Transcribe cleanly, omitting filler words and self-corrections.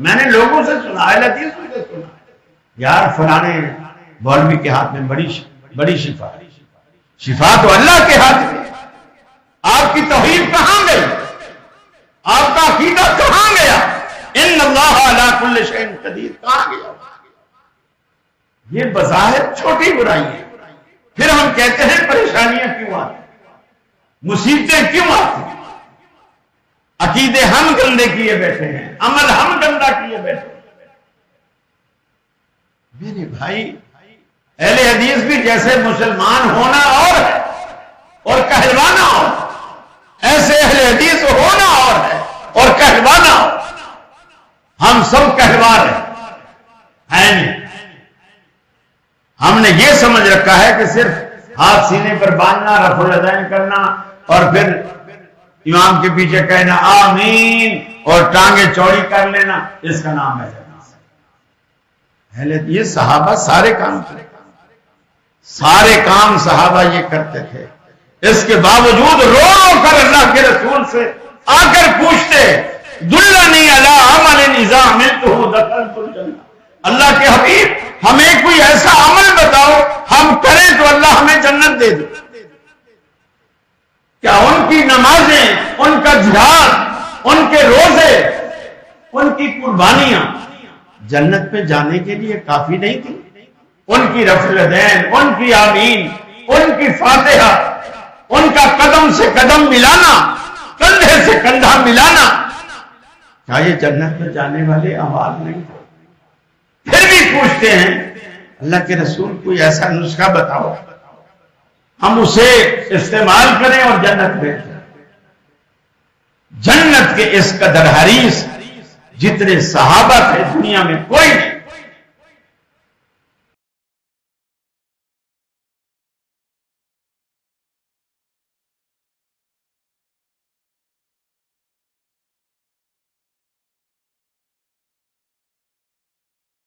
میں نے لوگوں سے سنا ہے، حدیثوں سے سنا یار فلانے مولوی کے ہاتھ میں بڑی شفا، شفا تو اللہ کے ہاتھ میں۔ آپ کی توحید کہاں گئی؟ آپ کا عقیدہ کہاں گیا؟ ان اللہ علی کل شیء قدیر کہاں گیا؟ یہ بظاہر چھوٹی برائی ہے، پھر ہم کہتے ہیں پریشانیاں کیوں آتی، مصیبتیں کیوں آتی؟ عقیدے ہم گندے کیے بیٹھے ہیں، عمل ہم گندا کیے بیٹھے ہیں۔ میرے بھائی، اہل حدیث بھی جیسے مسلمان ہونا اور ہے اور کہلوانا اور، ایسے اہل حدیث ہونا اور ہے اور کہلوانا اور۔ ہم سب کہلوا رہے ہیں نہیں، ہم نے یہ سمجھ رکھا ہے کہ صرف ہاتھ سینے پر باندھنا، رفع الیدین کرنا اور پھر امام کے پیچھے کہنا آمین اور ٹانگیں چوڑی کر لینا، اس کا نام ہے حدیث۔ یہ صحابہ سارے کام کرتے، سارے کام صحابہ یہ کرتے تھے، اس کے باوجود رو رو کر اللہ کے رسول سے آ کر پوچھتے دلنی علی عمل اذا عملتہ دخلت الجنہ، اللہ کے حبیب ہمیں کوئی ایسا عمل بتاؤ ہم کریں تو اللہ ہمیں جنت دے دے۔ کیا ان کی نمازیں، ان کا جہاد، ان کے روزے، ان کی قربانیاں جنت پہ جانے کے لیے کافی نہیں تھی؟ ان کی رفع الیدین، ان کی آمین، ان کی فاتحہ، ان کا قدم سے قدم ملانا، کندھے سے کندھا ملانا، کیا یہ جنت میں جانے والے اعمال نہیں تھے؟ پھر بھی پوچھتے ہیں اللہ کے رسول کوئی ایسا نسخہ بتاؤ ہم اسے استعمال کریں اور جنت میں جائیں۔ جنت کے اس قدر حریص جتنے صحابہ تھے دنیا میں کوئی نہیں۔